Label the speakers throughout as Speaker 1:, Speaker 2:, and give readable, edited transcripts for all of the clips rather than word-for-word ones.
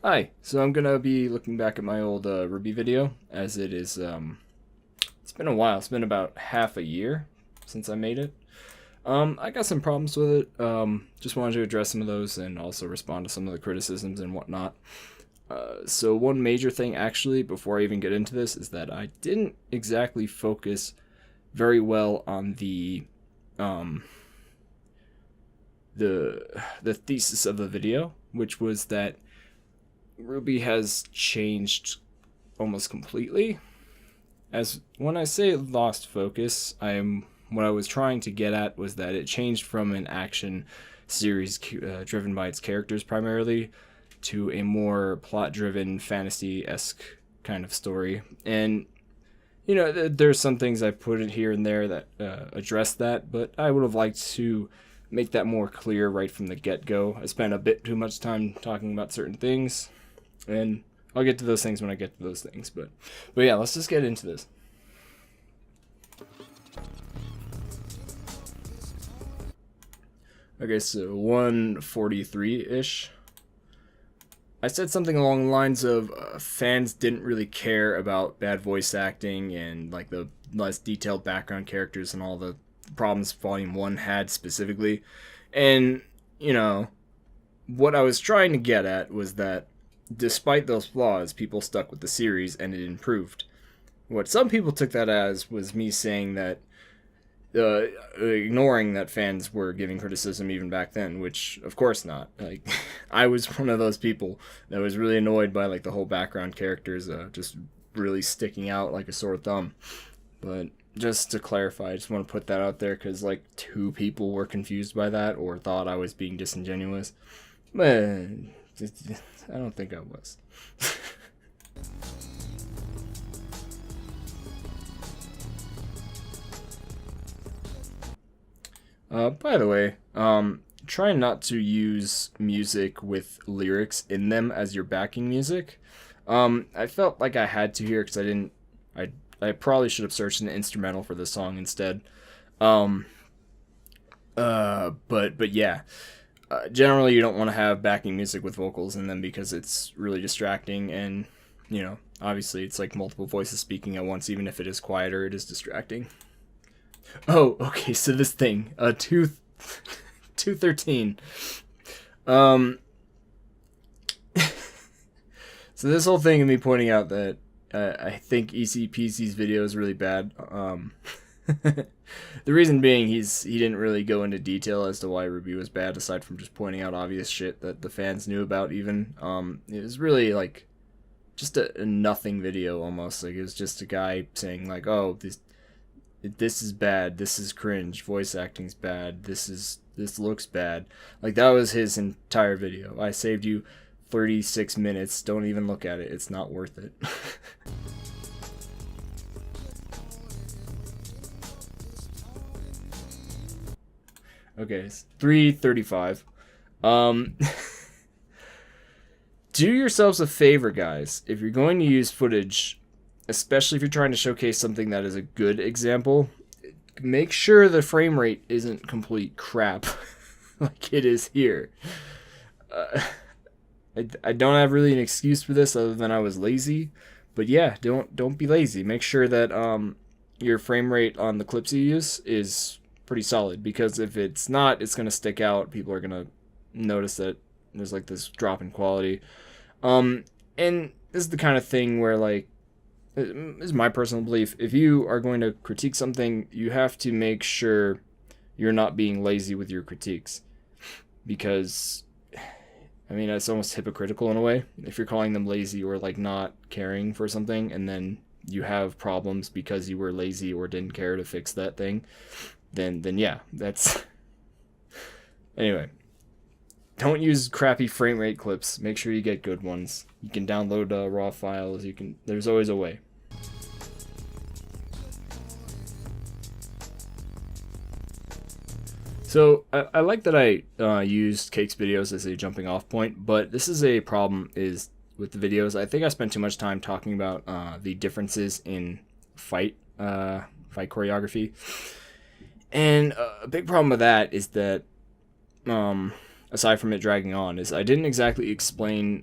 Speaker 1: Hi, so I'm gonna be looking back at my old Ruby video, as it is, it's been a while, it's been about half a year since I made it. I got some problems with it, just wanted to address some of those and also respond to some of the criticisms and whatnot. So one major thing, actually, before I even get into this, is that I didn't exactly focus very well on um, the thesis of the video, which was that Ruby has changed almost completely. As when I say lost focus, what I was trying to get at was that it changed from an action series driven by its characters primarily to a more plot-driven fantasy-esque kind of story. And there's some things I put in here and there that address that, but I would have liked to make that more clear right from the get-go. I spent a bit too much time talking about certain things, and I'll get to those things when I get to those things. But yeah, let's just get into this. Okay, so 143-ish. I said something along the lines of fans didn't really care about bad voice acting and like the less detailed background characters and all the problems Volume 1 had specifically. And, what I was trying to get at was that despite those flaws, people stuck with the series and it improved. What some people took that as was me saying that ignoring that fans were giving criticism even back then, which of course not. Like, I was one of those people that was really annoyed by like the whole background characters just really sticking out like a sore thumb. But just to clarify, I just want to put that out there because like 2 people were confused by that or thought I was being disingenuous. But I don't think I was. By the way, try not to use music with lyrics in them as your backing music. I felt like I had to here because I didn't. I probably should have searched an instrumental for this song instead. Um, but yeah. Generally, you don't want to have backing music with vocals in them because it's really distracting, and obviously, it's like multiple voices speaking at once. Even if it is quieter, it is distracting. Oh, okay. So this thing, 213. Um, so this whole thing of me pointing out that I think ECPC's video is really bad. The reason being he didn't really go into detail as to why Rwby was bad, aside from just pointing out obvious shit that the fans knew about. Even it was really like just a nothing video almost. Like it was just a guy saying like, "Oh, this is bad. This is cringe. Voice acting's bad. This looks bad." Like that was his entire video. I saved you 36 minutes. Don't even look at it. It's not worth it. Okay, it's 3:35. Um, do yourselves a favor, guys. If you're going to use footage, especially if you're trying to showcase something that is a good example, make sure the frame rate isn't complete crap like it is here. Uh, I don't have really an excuse for this other than I was lazy, but yeah, don't be lazy. Make sure that your frame rate on the clips you use is pretty solid, because if it's not, it's gonna stick out. People are gonna notice that there's like this drop in quality. And this is the kind of thing where like, this is my personal belief. If you are going to critique something, you have to make sure you're not being lazy with your critiques, because I mean, it's almost hypocritical in a way if you're calling them lazy or like not caring for something, and then you have problems because you were lazy or didn't care to fix that thing. Then yeah, that's anyway. Don't use crappy frame rate clips. Make sure you get good ones. You can download raw files. There's always a way. So I like that I used Cake's videos as a jumping off point, but this is a problem is with the videos. I think I spent too much time talking about the differences in fight choreography, and a big problem with that is that aside from it dragging on, is I didn't exactly explain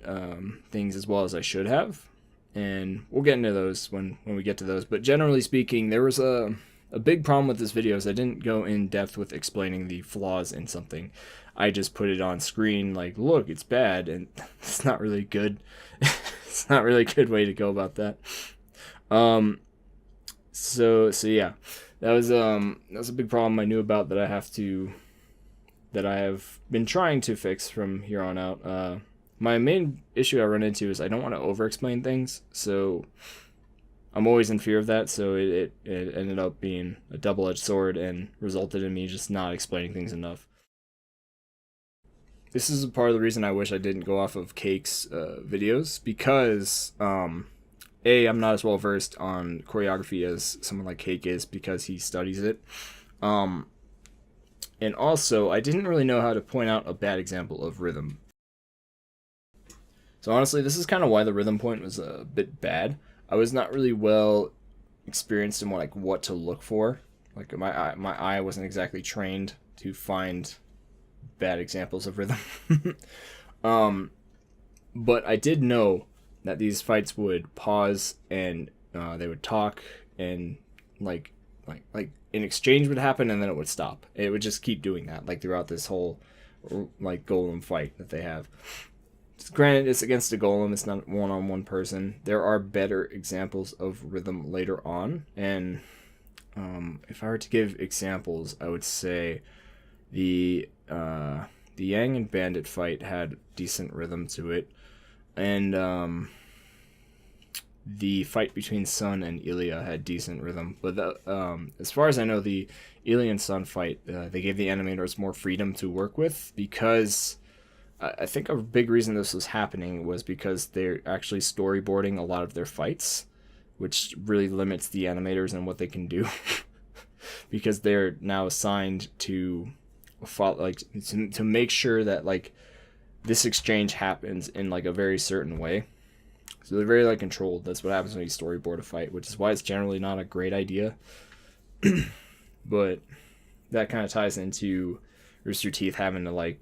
Speaker 1: things as well as I should have, and we'll get into those when we get to those. But generally speaking, there was a big problem with this video is I didn't go in depth with explaining the flaws in something. I just put it on screen like, look, it's bad, and it's not really good. It's not really a good way to go about that. So yeah, that was a big problem I knew about that I have been trying to fix from here on out. My main issue I run into is I don't want to over-explain things, so I'm always in fear of that, so it ended up being a double-edged sword and resulted in me just not explaining things enough. This is a part of the reason I wish I didn't go off of Cake's videos, because I'm not as well versed on choreography as someone like Cake is because he studies it. And also, I didn't really know how to point out a bad example of rhythm. So honestly, this is kind of why the rhythm point was a bit bad. I was not really well experienced in what to look for. Like my eye wasn't exactly trained to find bad examples of rhythm. But I did know that these fights would pause and they would talk, and like an exchange would happen and then it would stop. It would just keep doing that throughout this whole golem fight that they have. Granted, it's against a golem, it's not one-on-one person. There are better examples of rhythm later on, and if I were to give examples, I would say the Yang and Bandit fight had decent rhythm to it, and the fight between Sun and Ilya had decent rhythm. But as far as I know, the Ilya and Sun fight, they gave the animators more freedom to work with, because I think a big reason this was happening was because they're actually storyboarding a lot of their fights, which really limits the animators and what they can do. Because they're now assigned to follow, to make sure that this exchange happens in a very certain way. So they're very controlled. That's what happens when you storyboard a fight, which is why it's generally not a great idea. But that kind of ties into Rooster Teeth having to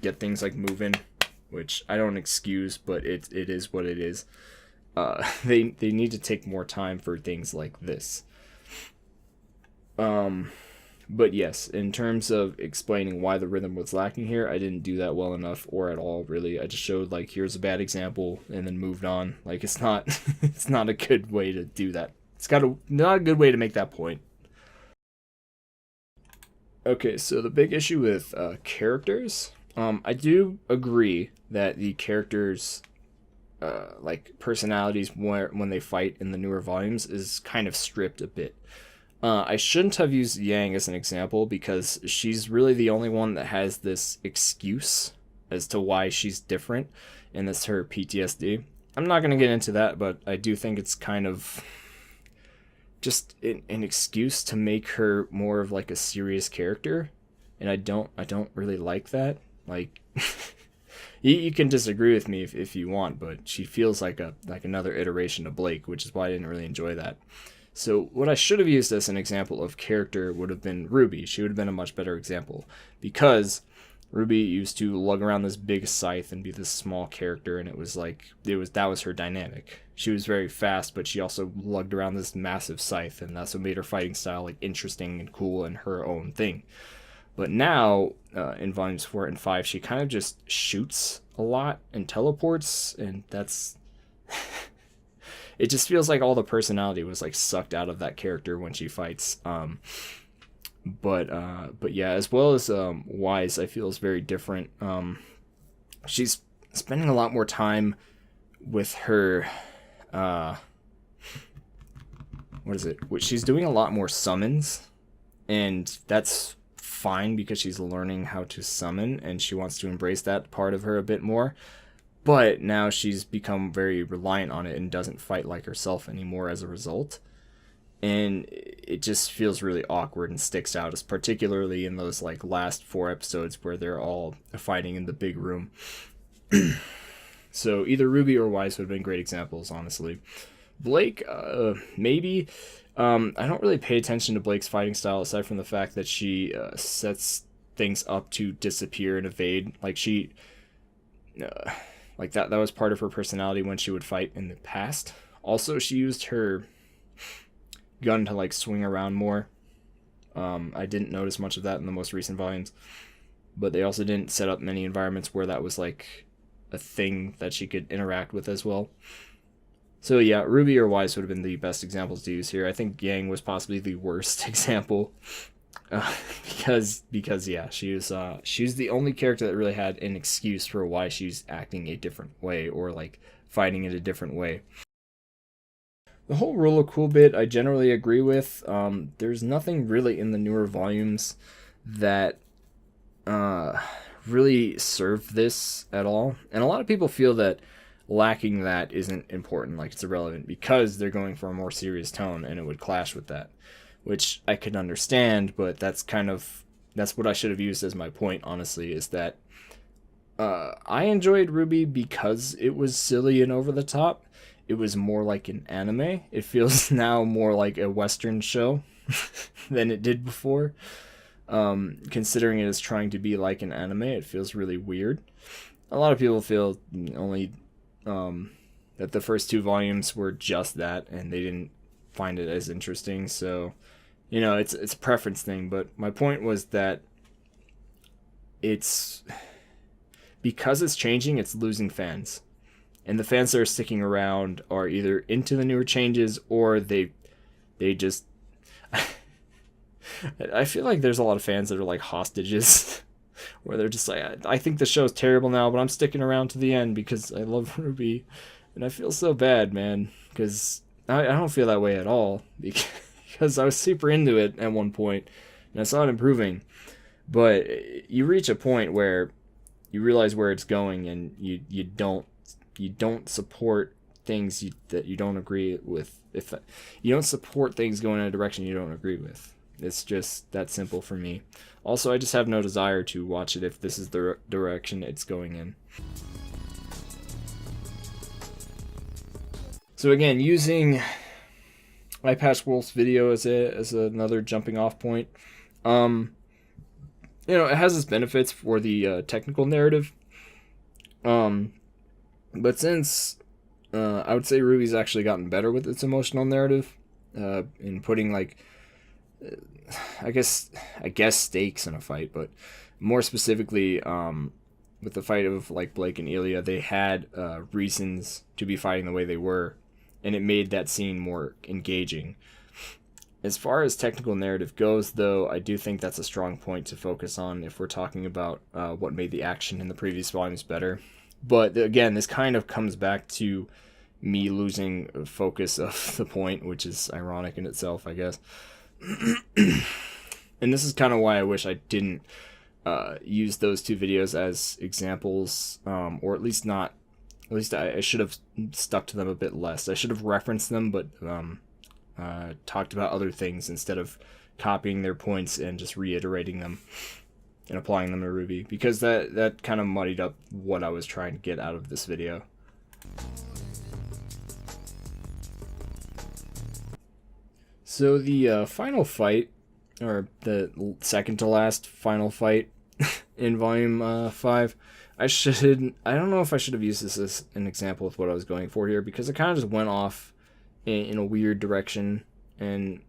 Speaker 1: get things moving, which I don't excuse, but it is what it is. They need to take more time for things like this. But yes, in terms of explaining why the rhythm was lacking here, I didn't do that well enough, or at all, really. I just showed here's a bad example and then moved on. It's not it's not a good way to do that. It's not a good way to make that point. Okay, so the big issue with characters, I do agree that the characters personalities when they fight in the newer volumes is kind of stripped a bit. I shouldn't have used Yang as an example, because she's really the only one that has this excuse as to why she's different, and that's her PTSD. I'm not going to get into that, but I do think it's kind of just an excuse to make her more of a serious character, and I don't really like that. You can disagree with me if you want, but she feels like another iteration of Blake, which is why I didn't really enjoy that. So what I should have used as an example of character would have been Rwby. She would have been a much better example, because Rwby used to lug around this big scythe and be this small character, and that was her dynamic. She was very fast, but she also lugged around this massive scythe, and that's what made her fighting style interesting and cool and her own thing. But now, in volumes 4 and 5, she kind of just shoots a lot and teleports, and that's it just feels like all the personality was sucked out of that character when she fights. But yeah, as well as Wise, I feel is very different. She's spending a lot more time with her. What is it? She's doing a lot more summons, and that's fine because she's learning how to summon, and she wants to embrace that part of her a bit more. But now she's become very reliant on it and doesn't fight like herself anymore as a result. And it just feels really awkward and sticks out, as particularly in those last 4 episodes where they're all fighting in the big room. So either Rwby or Wise would have been great examples, honestly. Blake, maybe. I don't really pay attention to Blake's fighting style, aside from the fact that she sets things up to disappear and evade. Like she, like that was part of her personality when she would fight in the past. Also, she used her gun to like swing around more. I didn't notice much of that in the most recent volumes, but they also didn't set up many environments where that was like a thing that she could interact with as well. So yeah, Rwby or Wise would have been the best examples to use here. I think Yang was possibly the worst example, because yeah, she was the only character that really had an excuse for why she's acting a different way or like fighting in a different way. The whole rule of cool bit I generally agree with. There's nothing really in the newer volumes that really serve this at all, and a lot of people feel that lacking that isn't important, like it's irrelevant, because they're going for a more serious tone and it would clash with that, which I can understand, but that's what I should have used as my point, honestly, is that I enjoyed Rwby because it was silly and over the top. It was more like an anime. It feels now more like a Western show than it did before. Considering it is trying to be like an anime, it feels really weird. A lot of people feel only that the first 2 volumes were just that, and they didn't find it as interesting. So, you know, it's a preference thing. But my point was that it's because it's changing, it's losing fans, and the fans that are sticking around are either into the newer changes or they just. I feel like there's a lot of fans that are like hostages, where they're just like, I think the show's terrible now, but I'm sticking around to the end because I love Rwby. And I feel so bad, man, because I don't feel that way at all, because I was super into it at one point, and I saw it improving. But you reach a point where you realize where it's going, and you don't support things that you don't agree with. If you don't support things going in a direction you don't agree with. It's just that simple for me. Also, I just have no desire to watch it if this is the direction it's going in. So again, using iPatchWolf's video as another jumping off point, you know, it has its benefits for the technical narrative. But since I would say Rwby's actually gotten better with its emotional narrative, in putting like I guess stakes in a fight, but more specifically, with the fight of like Blake and Ilya, they had reasons to be fighting the way they were, and it made that scene more engaging. As far as technical narrative goes, though, I do think that's a strong point to focus on if we're talking about what made the action in the previous volumes better. But again, this kind of comes back to me losing focus of the point, which is ironic in itself, I guess. And this is kind of why I wish I didn't use those 2 videos as examples, or at least I should have stuck to them a bit less. I should have referenced them, but talked about other things instead of copying their points and just reiterating them and applying them to Rwby, because that kind of muddied up what I was trying to get out of this video. So the final fight, or the second to last final fight in volume 5, I don't know if I should have used this as an example of what I was going for here, because it kind of just went off in a weird direction, and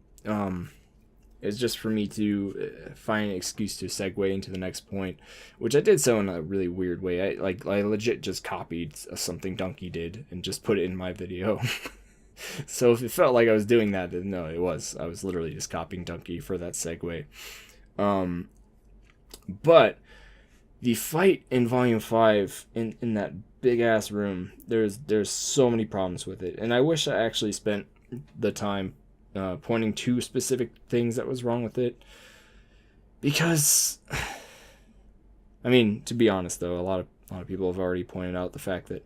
Speaker 1: it's just for me to find an excuse to segue into the next point, which I did so in a really weird way. I legit just copied something Donkey did and just put it in my video. So if it felt like I was doing that, then no, I was literally just copying Donkey for that segue. But the fight in Volume 5 in that big ass room, there's so many problems with it, and I wish I actually spent the time pointing to specific things that was wrong with it, because I mean, to be honest though, a lot of people have already pointed out the fact that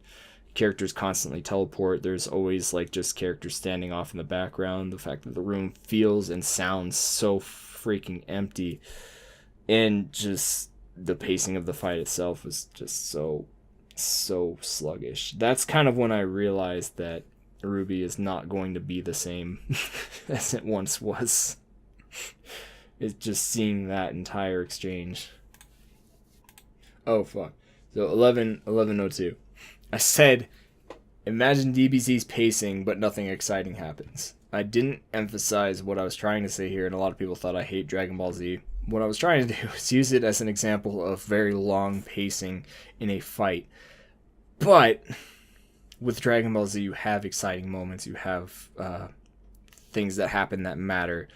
Speaker 1: characters constantly teleport. There's always like just characters standing off in the background. The fact that the room feels and sounds so freaking empty, and just the pacing of the fight itself was just so sluggish. That's kind of when I realized that Rwby is not going to be the same as it once was. It's just seeing that entire exchange Oh, fuck. So 11:02. I said, imagine DBZ's pacing, but nothing exciting happens. I didn't emphasize what I was trying to say here, and a lot of people thought I hate Dragon Ball Z. What I was trying to do is use it as an example of very long pacing in a fight. But with Dragon Ball Z, you have exciting moments. You have things that happen that matter.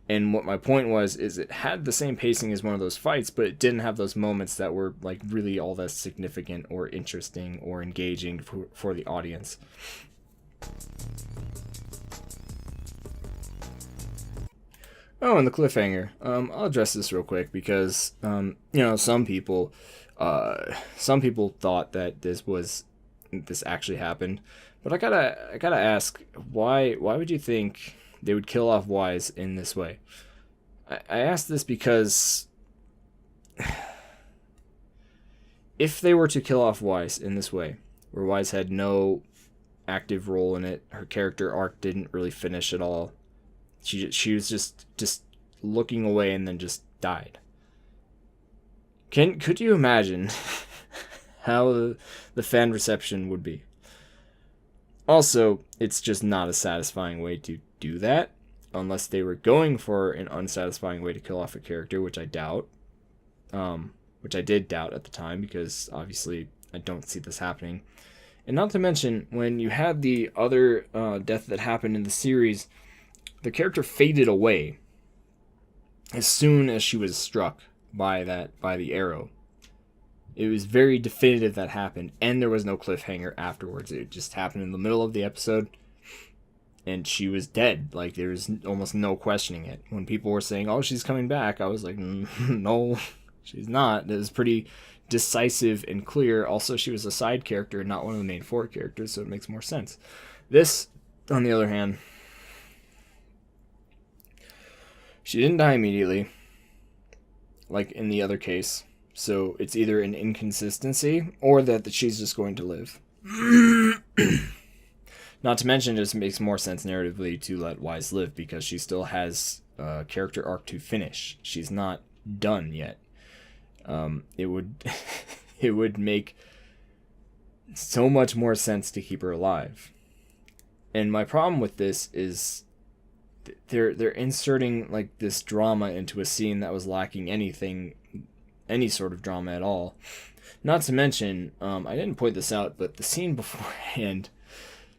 Speaker 1: And what my point was is it had the same pacing as one of those fights, but it didn't have those moments that were like really all that significant or interesting or engaging for the audience. Oh, and the cliffhanger. I'll address this real quick because some people thought that this actually happened, but I gotta ask, why would you think they would kill off Wise in this way? I ask this because if they were to kill off Wise in this way, where Wise had no active role in it, her character arc didn't really finish at all. She was just looking away and then just died. Could you imagine how the fan reception would be? Also, it's just not a satisfying way to do that, unless they were going for an unsatisfying way to kill off a character, which I doubt. Which I did doubt at the time, because obviously I don't see this happening. And not to mention, when you had the other death that happened in the series, the character faded away as soon as she was struck by the arrow. It was very definitive that happened, and there was no cliffhanger afterwards. It just happened in the middle of the episode, and she was dead. Like, there was almost no questioning it. When people were saying, oh, she's coming back, I was like, no, she's not. It was pretty decisive and clear. Also, she was a side character and not one of the main four characters, so it makes more sense. This, on the other hand, she didn't die immediately, like in the other case. So it's either an inconsistency or that she's just going to live. Not to mention, it just makes more sense narratively to let Wise live because she still has a character arc to finish. She's not done yet. It would make so much more sense to keep her alive. And my problem with this is they're inserting like this drama into a scene that was lacking any sort of drama at all. Not to mention, I didn't point this out, but the scene beforehand,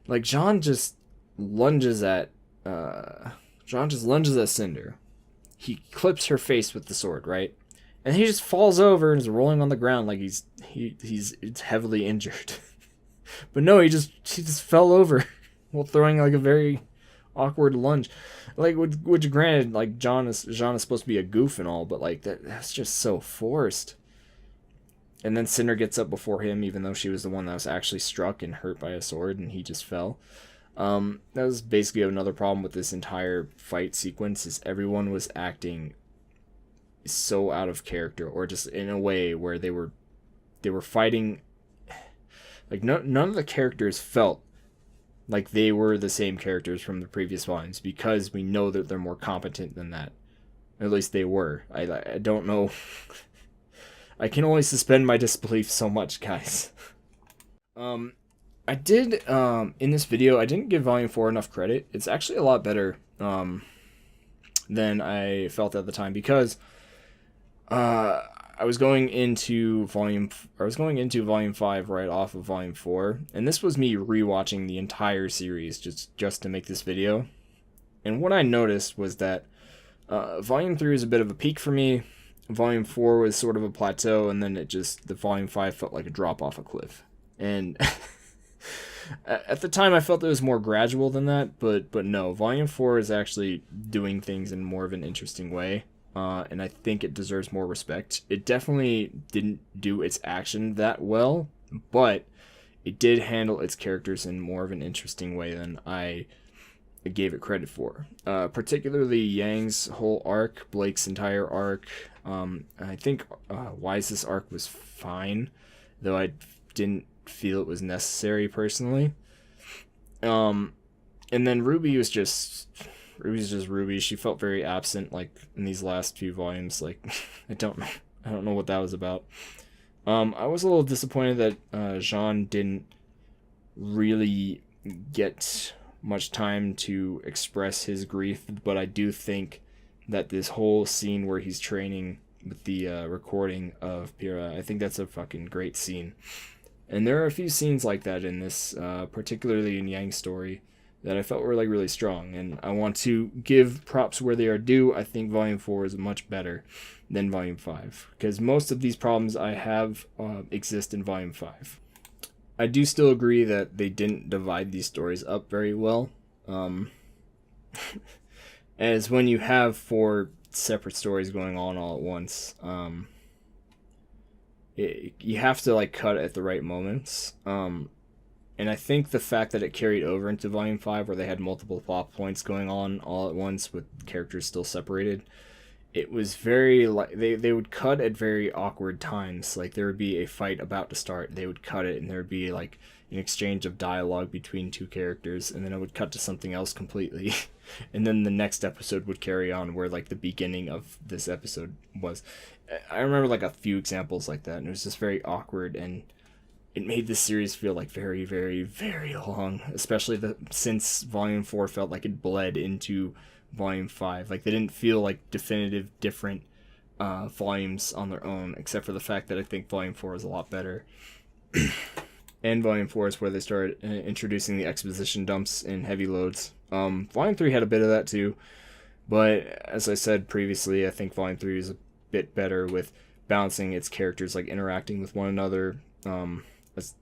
Speaker 1: like John just lunges at Cinder. He clips her face with the sword, right? And he just falls over and is rolling on the ground like he's heavily injured. But no, he just fell over while throwing like a very awkward lunge. Like, which granted, like John is supposed to be a goof and all, but like that's just so forced. And then Cinder gets up before him, even though she was the one that was actually struck and hurt by a sword, and he just fell. That was basically another problem with this entire fight sequence, is everyone was acting so out of character, or just in a way where they were fighting. Like none of the characters felt like they were the same characters from the previous volumes, because we know that they're more competent than that. At least they were. I don't know. I can only suspend my disbelief so much, guys. I did, in this video, I didn't give Volume 4 enough credit. It's actually a lot better than I felt at the time, because I was going into Volume 5 right off of Volume 4, and this was me rewatching the entire series just to make this video. And what I noticed was that Volume 3 was a bit of a peak for me. Volume 4 was sort of a plateau, and then the Volume 5 felt like a drop off a cliff. And at the time I felt it was more gradual than that, but no, Volume 4 is actually doing things in more of an interesting way. And I think it deserves more respect. It definitely didn't do its action that well, but it did handle its characters in more of an interesting way than I gave it credit for. Particularly Yang's whole arc, Blake's entire arc. I think Wise's arc was fine, though I didn't feel it was necessary personally. And then Rwby was just Rwby. She felt very absent, like in these last few volumes. Like I don't know what that was about. I was a little disappointed that Jean didn't really get much time to express his grief, but I do think that this whole scene where he's training with the recording of Pyrrha, I think that's a fucking great scene. And there are a few scenes like that in this, particularly in Yang's story, that I felt were like really strong. And I want to give props where they are due. I think Volume 4 is much better than Volume 5, because most of these problems I have exist in Volume 5. I do still agree that they didn't divide these stories up very well. As when you have 4 separate stories going on all at once, you have to like cut at the right moments. And I think the fact that it carried over into Volume 5, where they had multiple plot points going on all at once with characters still separated, it was very like they would cut at very awkward times. Like there would be a fight about to start, they would cut it, and there would be like an exchange of dialogue between 2 characters, and then it would cut to something else completely. And then the next episode would carry on where like the beginning of this episode was. I remember like a few examples like that, and it was just very awkward, and it made this series feel like very, very, very long, especially since Volume 4 felt like it bled into Volume 5. Like they didn't feel like definitive different volumes on their own, except for the fact that I think Volume 4 is a lot better. And Volume 4 is where they started introducing the exposition dumps in heavy loads. Volume 3 had a bit of that too, but as I said previously, I think Volume 3 is a bit better with balancing its characters like interacting with one another, in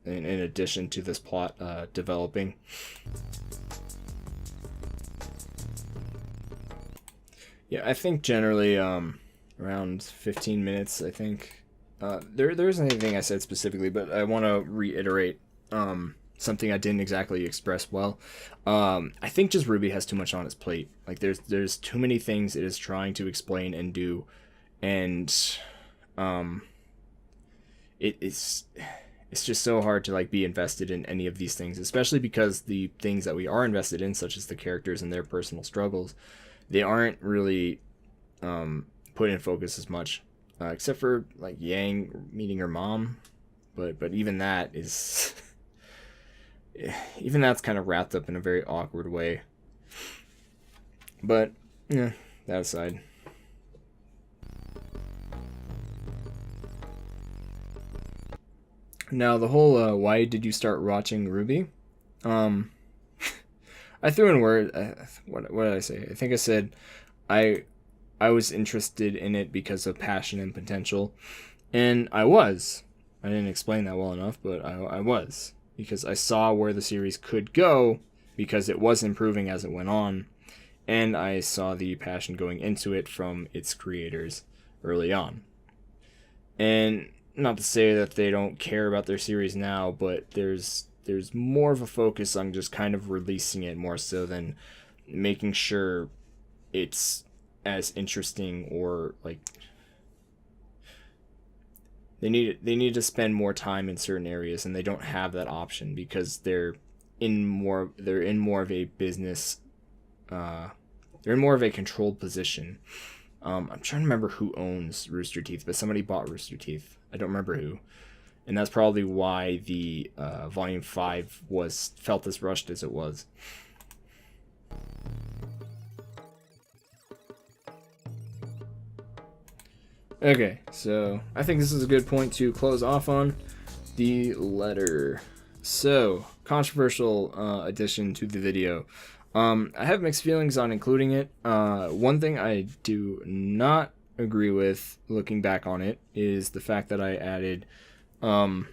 Speaker 1: addition to this plot developing. Yeah, I think generally around 15 minutes, I think. There isn't anything I said specifically, but I want to reiterate something I didn't exactly express well. I think just Rwby has too much on its plate. Like there's too many things it is trying to explain and do, and it's just so hard to like be invested in any of these things, especially because the things that we are invested in, such as the characters and their personal struggles, they aren't really put in focus as much, except for like Yang meeting her mom, but even that is even that's kind of wrapped up in a very awkward way. But yeah, that aside. Now the whole why did you start watching Rwby? I threw in word. What did I say? I think I said I was interested in it because of passion and potential, and I was. I didn't explain that well enough, but I was, because I saw where the series could go because it was improving as it went on, and I saw the passion going into it from its creators early on. And not to say that they don't care about their series now, but there's more of a focus on just kind of releasing it more so than making sure it's as interesting, or like they need to spend more time in certain areas, and they don't have that option because they're in more of a business, they're in more of a controlled position. I'm trying to remember who owns Rooster Teeth, but somebody bought Rooster Teeth. I don't remember who. And that's probably why the Volume 5 felt as rushed as it was. Okay, so I think this is a good point to close off on. The letter. So, controversial addition to the video. I have mixed feelings on including it. One thing I do not agree with, looking back on it, is the fact that I added the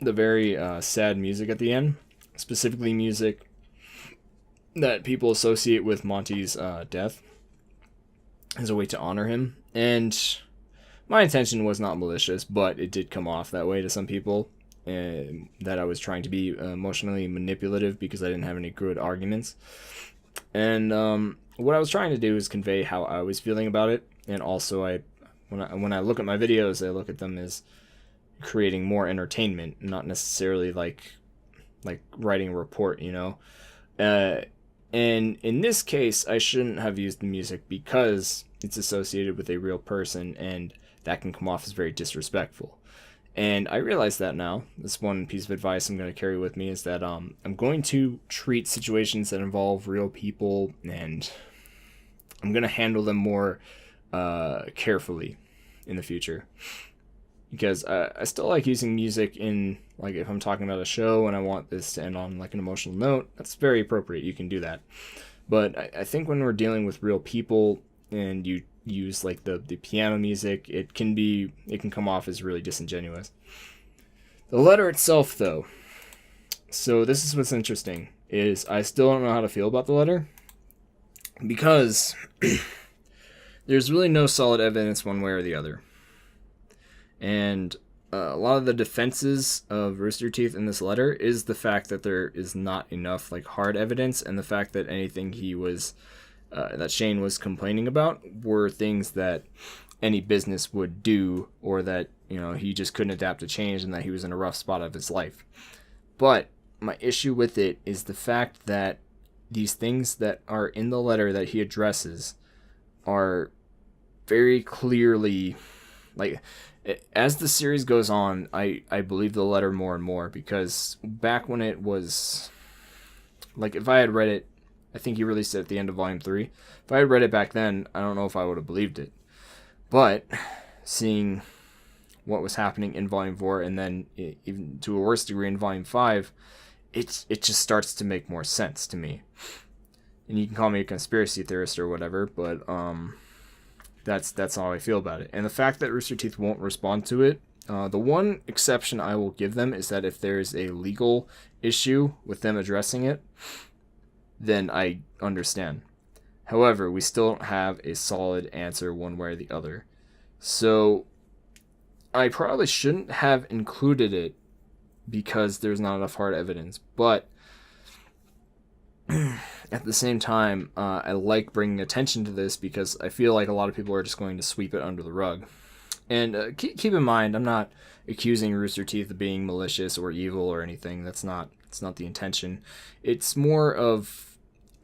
Speaker 1: very sad music at the end, specifically music that people associate with Monty's death, as a way to honor him. And my intention was not malicious, but it did come off that way to some people, that I was trying to be emotionally manipulative because I didn't have any good arguments. And what I was trying to do is convey how I was feeling about it, and also when I look at my videos, I look at them as creating more entertainment, not necessarily like writing a report, you know. And in this case, I shouldn't have used the music because it's associated with a real person, and that can come off as very disrespectful. And I realize that now. This one piece of advice I'm going to carry with me is that I'm going to treat situations that involve real people, and I'm going to handle them more carefully in the future. Because I still like using music in, like, if I'm talking about a show and I want this to end on like an emotional note, that's very appropriate. You can do that. But I think when we're dealing with real people and you use like the piano music, it can come off as really disingenuous. The letter itself, though, so this is what's interesting, is I still don't know how to feel about the letter, because there's really no solid evidence one way or the other. And a lot of the defenses of Rooster Teeth in this letter is the fact that there is not enough like hard evidence, and the fact that anything he was that Shane was complaining about were things that any business would do, or that, you know, he just couldn't adapt to change and that he was in a rough spot of his life. But my issue with it is the fact that these things that are in the letter that he addresses are very clearly, like, as the series goes on, I believe the letter more and more, because back when it was, like, if I had read it, I think he released it at the end of Volume 3. If I had read it back then, I don't know if I would have believed it. But seeing what was happening in Volume 4, and then even to a worse degree in Volume 5, it just starts to make more sense to me. And you can call me a conspiracy theorist or whatever, but that's how I feel about it. And the fact that Rooster Teeth won't respond to it, the one exception I will give them is that if there's a legal issue with them addressing it, then I understand. However, we still don't have a solid answer one way or the other. So I probably shouldn't have included it because there's not enough hard evidence. But at the same time, I like bringing attention to this because I feel like a lot of people are just going to sweep it under the rug. And keep in mind, I'm not accusing Rooster Teeth of being malicious or evil or anything. That's not the intention. It's more of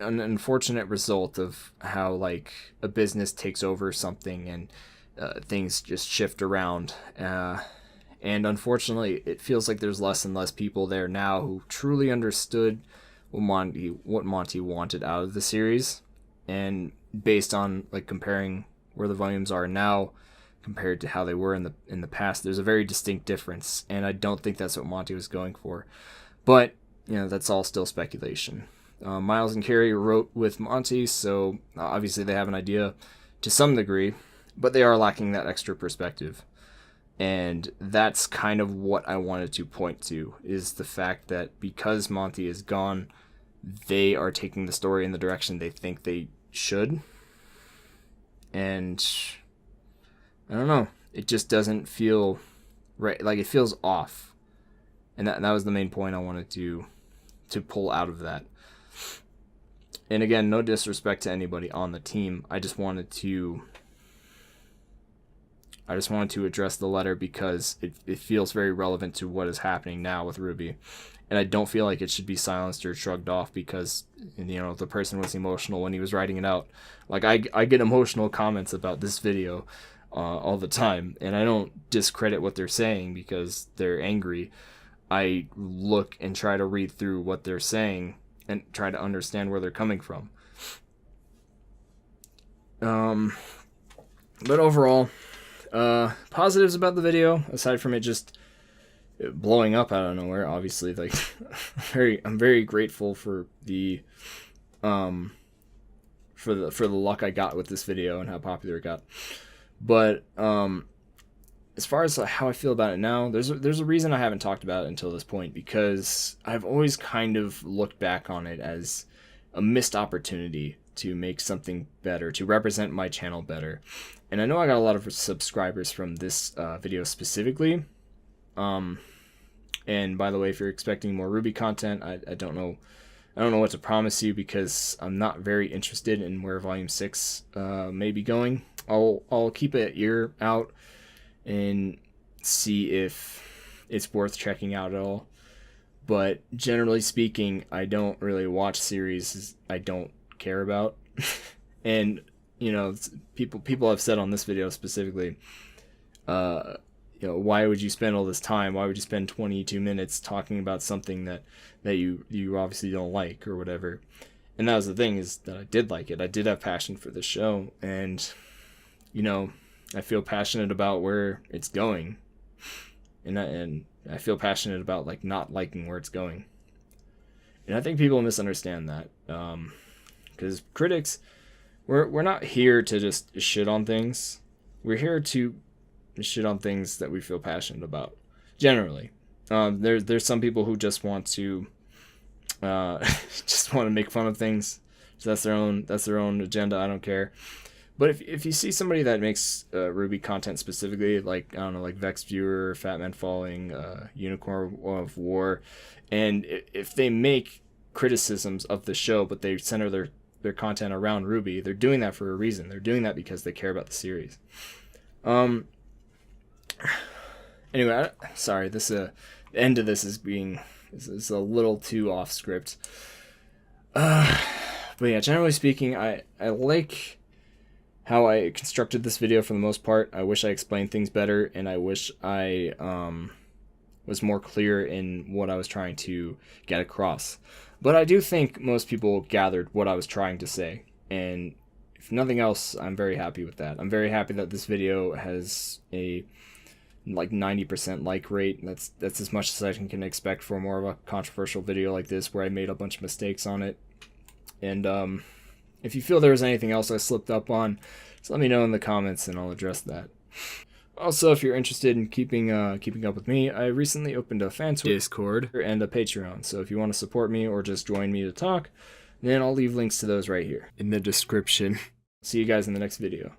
Speaker 1: an unfortunate result of how, like, a business takes over something and things just shift around. And unfortunately, it feels like there's less and less people there now who truly understood what Monty wanted out of the series. And based on, like, comparing where the volumes are now compared to how they were in the past, there's a very distinct difference, and I don't think that's what Monty was going for. But, you know, that's all still speculation. Miles and Carrie wrote with Monty, so obviously they have an idea to some degree, but they are lacking that extra perspective. And that's kind of what I wanted to point to, is the fact that because Monty is gone, they are taking the story in the direction they think they should. And I don't know, it just doesn't feel right. Like, it feels off. And that was the main point I wanted to pull out of that. And again, no disrespect to anybody on the team. I just wanted to address the letter because it feels very relevant to what is happening now with Rwby. And I don't feel like it should be silenced or shrugged off because, you know, the person was emotional when he was writing it out. Like, I get emotional comments about this video all the time, and I don't discredit what they're saying because they're angry. I look and try to read through what they're saying and try to understand where they're coming from. But overall, positives about the video, aside from it just blowing up out of nowhere, obviously, like, I'm very grateful for the for the luck I got with this video and how popular it got. But as far as how I feel about it now, there's a reason I haven't talked about it until this point, because I've always kind of looked back on it as a missed opportunity to make something better, to represent my channel better. And I know I got a lot of subscribers from this video specifically. And by the way, if you're expecting more Rwby content, I don't know what to promise you, because I'm not very interested in where Volume 6 may be going. I'll keep an ear out and see if it's worth checking out at all. But generally speaking, I don't really watch series I don't care about. And, you know, people have said on this video specifically, you know, why would you spend all this time? Why would you spend 22 minutes talking about something that you obviously don't like or whatever? And that was the thing, is that I did like it. I did have passion for the show, and you know, I feel passionate about where it's going, and I feel passionate about like not liking where it's going. And I think people misunderstand that, because critics, we're not here to just shit on things. We're here to shit on things that we feel passionate about. Generally, there's some people who just want to just want to make fun of things. So that's their own agenda. I don't care. But if you see somebody that makes Rwby content specifically, like, I don't know, like Vex Viewer, Fat Man Falling, Unicorn of War, and if they make criticisms of the show, but they center their content around Rwby, they're doing that for a reason. They're doing that because they care about the series. Anyway, sorry, the end of this is a little too off script. But yeah, generally speaking, I like how I constructed this video for the most part. I wish I explained things better, and I wish I was more clear in what I was trying to get across. But I do think most people gathered what I was trying to say, and if nothing else, I'm very happy with that. I'm very happy that this video has a like 90% like rate. That's as much as I can expect for more of a controversial video like this, where I made a bunch of mistakes on it. And if you feel there was anything else I slipped up on, just let me know in the comments and I'll address that. Also, if you're interested in keeping up with me, I recently opened a fan Discord and a Patreon. So if you want to support me or just join me to talk, then I'll leave links to those right here in the description. See you guys in the next video.